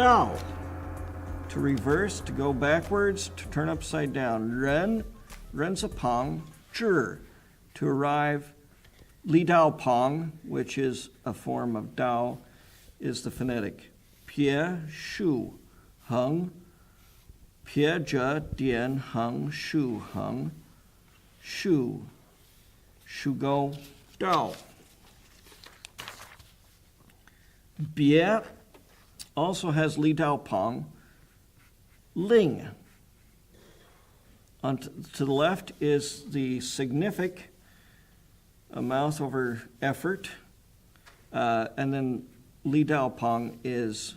Dao. To reverse, to go backwards, to turn upside down. Ren, ren's a pong. Zhi, to arrive. Li Dao Pong, which is a form of Dao, is the phonetic. Pie, shu, hung. Pie, zhe, dian, hung, shu, hung. Shu, shu go, Dao. Bie also has Li Dao Pong. Ling. To the left is the signific, a mouth over effort, and then Li Dao Pong is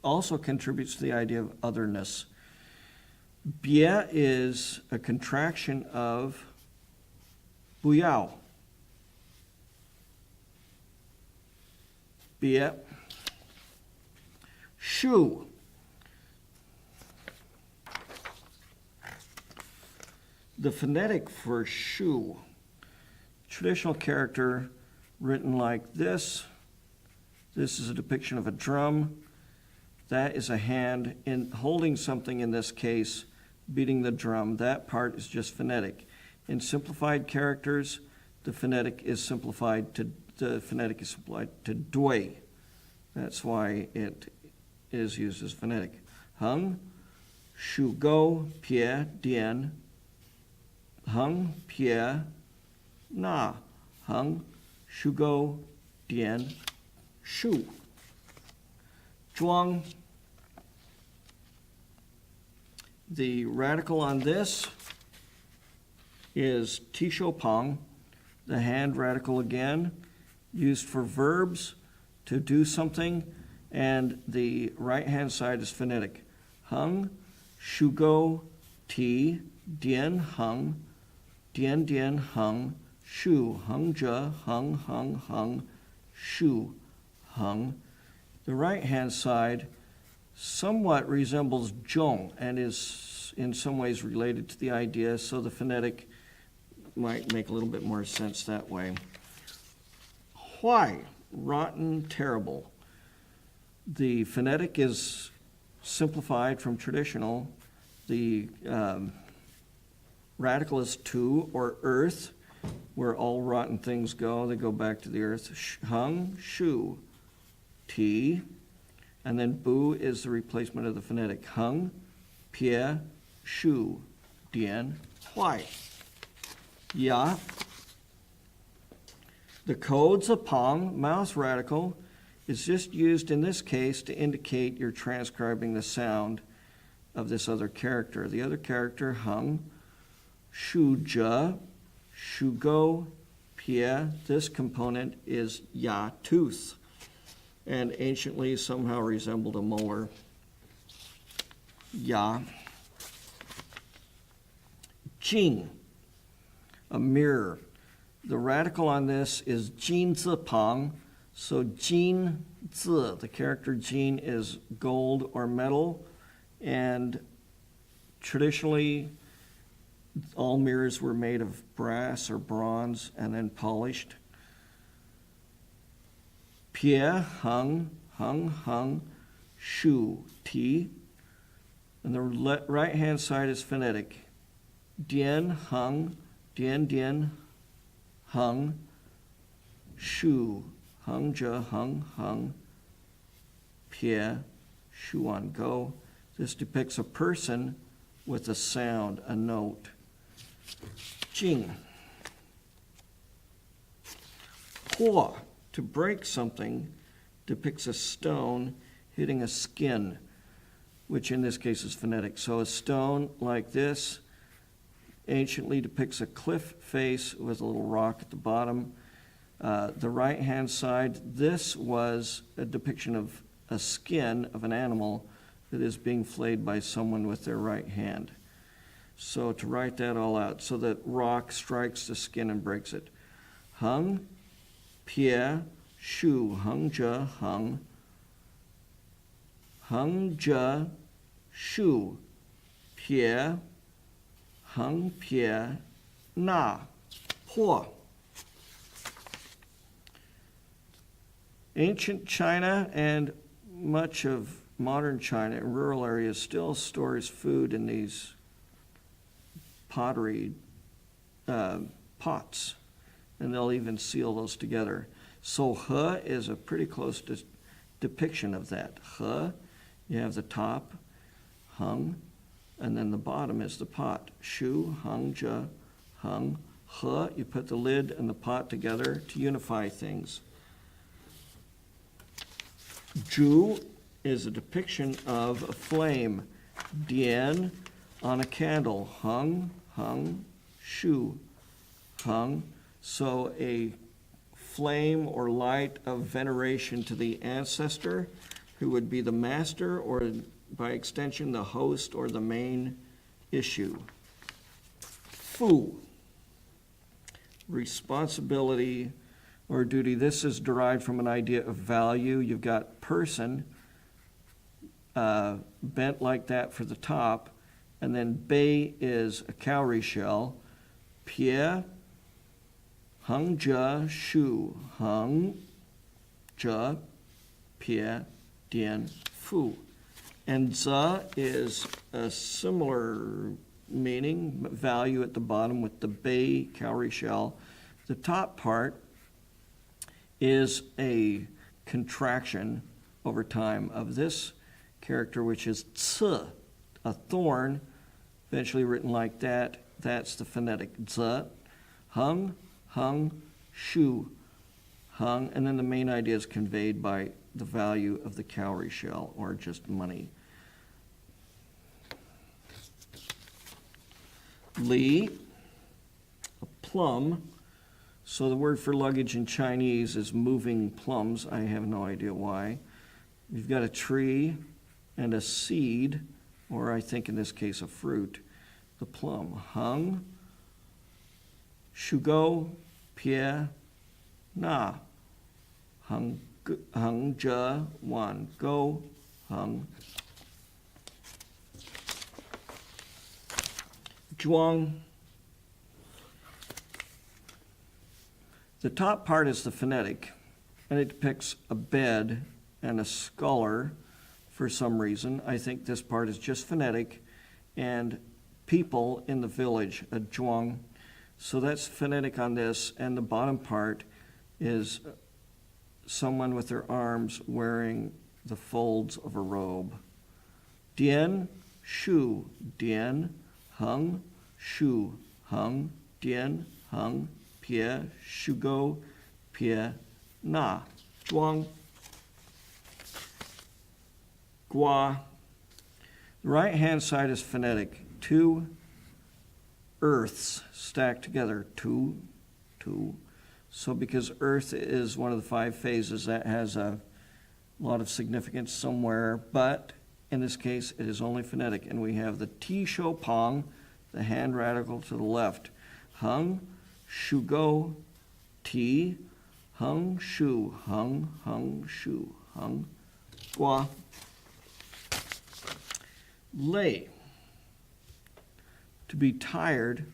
also contributes to the idea of otherness. Bie is a contraction of buyao. Bie. Shu. The phonetic for shu, traditional character written like this. This is a depiction of a drum. That is a hand in holding something, in this case, beating the drum. That part is just phonetic. In simplified characters, the phonetic is simplified to dui. That's why it is used as phonetic. Hung, shu go, pie, dian. Hung, pie, na. Hung, shu go, dian, shu. Zhuang. The radical on this is tisho pong, the hand radical again, used for verbs to do something, and the right-hand side is phonetic. Hung, shu go, ti, dian, hung, dian, dian, hung, shu, hung, zhe, hung, hung, hung, shu, hung. The right-hand side somewhat resembles zhong and is in some ways related to the idea, so the phonetic might make a little bit more sense that way. Why? Rotten, terrible. The phonetic is simplified from traditional. The radical is to, or earth, where all rotten things go. They go back to the earth. Hung, shu, ti, and then bu is the replacement of the phonetic. Hung, pie, shu, dian, huai. Ya. The codes of pong, mouth radical, is just used in this case to indicate you're transcribing the sound of this other character. The other character, hung, shu, zhe, shu go, pie. This component is ya, tooth, and anciently somehow resembled a molar. Ya. Jing, a mirror. The radical on this is jin zi pang. So jin zi, the character jin, is gold or metal, and traditionally all mirrors were made of brass or bronze and then polished. Pie, hung, hung, hung, shu, ti. And the right-hand side is phonetic. Dian, hung, dian, dian, hung, shu, hung, zhe, hung, hung, pie, shu on go. This depicts a person with a sound, a note. Jing. Huo, to break something, depicts a stone hitting a skin, which in this case is phonetic. So a stone like this anciently depicts a cliff face with a little rock at the bottom. The right-hand side, this was a depiction of a skin of an animal that is being flayed by someone with their right hand. So to write that all out, so that rock strikes the skin and breaks it. Hung, pie, shu, hung, zhe, hung, hung, zhe, shu, pie, hung, pie, na, huo. Ancient China and much of modern China in rural areas still stores food in these pottery pots, and they'll even seal those together. So he is a pretty close depiction of that. He, you have the top, hung, and then the bottom is the pot. Shu, hung, ja, hung. He, you put the lid and the pot together to unify things. Ju is a depiction of a flame. Dian, on a candle. Hung, hung, shu, hung. So a flame or light of veneration to the ancestor, who would be the master, or by extension the host or the main issue. Fu, responsibility or duty. This is derived from an idea of value. You've got person, bent like that for the top, and then bei is a cowrie shell. Pie, hung ja, shu, hung ja, pie, dian, fu. And za is a similar meaning, value at the bottom with the bei cowrie shell. The top part is a contraction over time of this character, which is ts, a thorn, eventually written like that. That's the phonetic z. Hung, hung, shu, hung, and then the main idea is conveyed by the value of the cowrie shell, or just money. Li, a plum. So the word for luggage in Chinese is moving plums. I have no idea why. You've got a tree and a seed, or I think in this case a fruit, the plum. Hung, shugo, pie, na. Hung, hung, ja, wan, go, hung. Zhuang. The top part is the phonetic, and it depicts a bed and a scholar for some reason. I think this part is just phonetic, and people in the village, a zhuang. So that's phonetic on this, and the bottom part is someone with their arms wearing the folds of a robe. Dian, shu, dian, hung, shu, hung, dian, hung, pie, shugo, pie, na, zhuang, gua. The right-hand side is phonetic. Two earths stacked together. Two, two. So because earth is one of the 5 phases, that has a lot of significance somewhere, but in this case, it is only phonetic. And we have the ti shou pong, the hand radical to the left. Hung, shu go, ti, hung, shu, hung, shu, hung, gua. Lei, to be tired.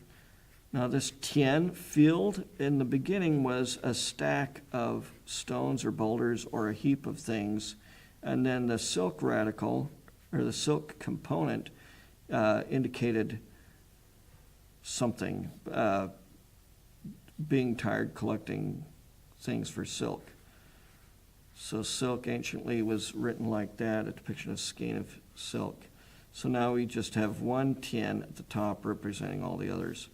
Now this tian, field, in the beginning was a stack of stones or boulders or a heap of things, and then the silk radical, or the silk component, indicated something, being tired collecting things for silk. So silk anciently was written like that, a depiction of skein of silk. So now we just have one tian at the top representing all the others.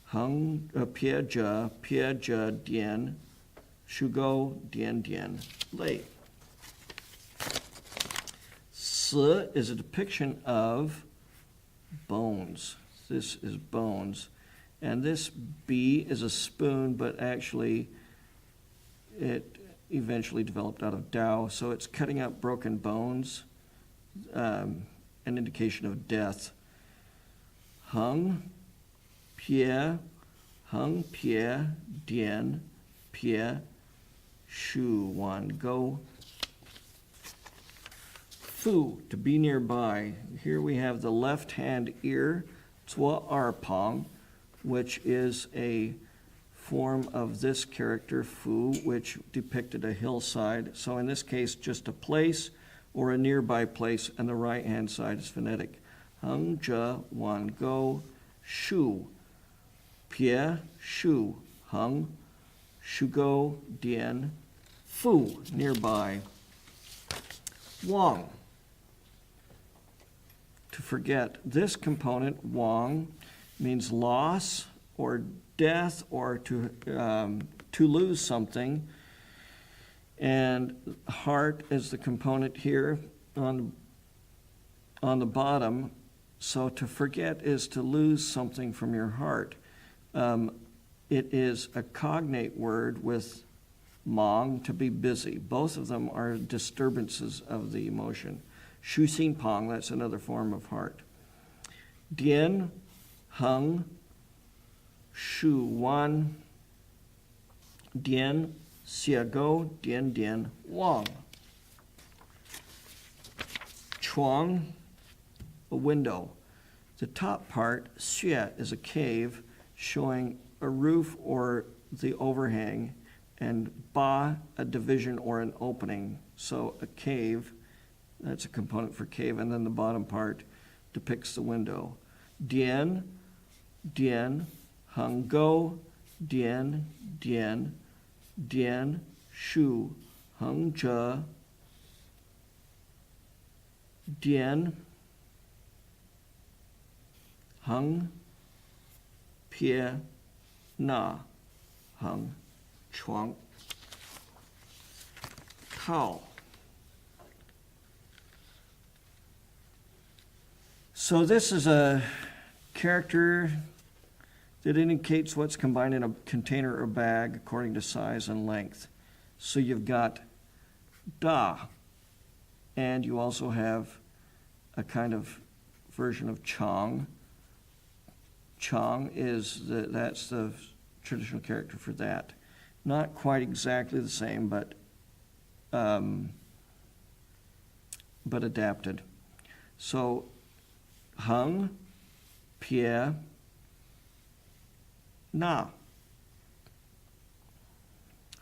Hung, pie ja, dian, shugo, dian, dian, lei. Si is a depiction of bones. This is bones. And this B is a spoon, but actually it eventually developed out of Tao. So it's cutting out broken bones, an indication of death. Hung, pie, dian, pie, shu, wan, go. Fu, to be nearby. Here we have the left hand ear, zua ar pong, which is a form of this character, fu, which depicted a hillside. So in this case, just a place or a nearby place, and the right-hand side is phonetic. Heng, zhe, wan, go, shu. Pie, shu, heng, shu, go, dian, fu, nearby. Wang, to forget. This component, wang, means loss or death or to lose something. And heart is the component here on the bottom. So to forget is to lose something from your heart. It is a cognate word with mang, to be busy. Both of them are disturbances of the emotion. Shu xin pang, that's another form of heart. Dian, heng, shu wan, dian, xia go, dian dian, wang. Chuang, a window. The top part, xue, is a cave showing a roof or the overhang, and ba, a division or an opening. So a cave, that's a component for cave, and then the bottom part depicts the window. Dian, dian, heng go, dian, dian, dian, shu, heng zhe, dian, heng, pie, na, heng, chuang. Kao. So this is a character that indicates what's combined in a container or bag according to size and length. So you've got da, and you also have a kind of version of chang. Chang is that's the traditional character for that. Not quite exactly the same, but adapted. So heng, pie, na.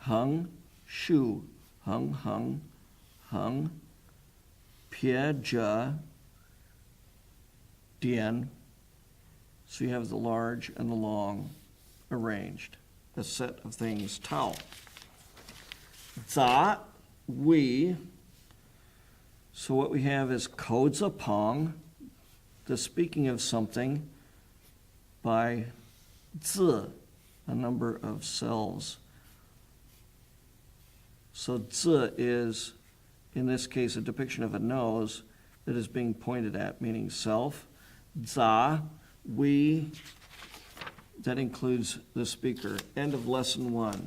Heng, shu, heng, heng, heng, pie, zhe, dian. So you have the large and the long arranged. A set of things, tao. Za, we. So what we have is kodza pong, the speaking of something by zi, a number of cells. So zi is, in this case, a depiction of a nose that is being pointed at, meaning self. Za, we, that includes the speaker. End of lesson 1.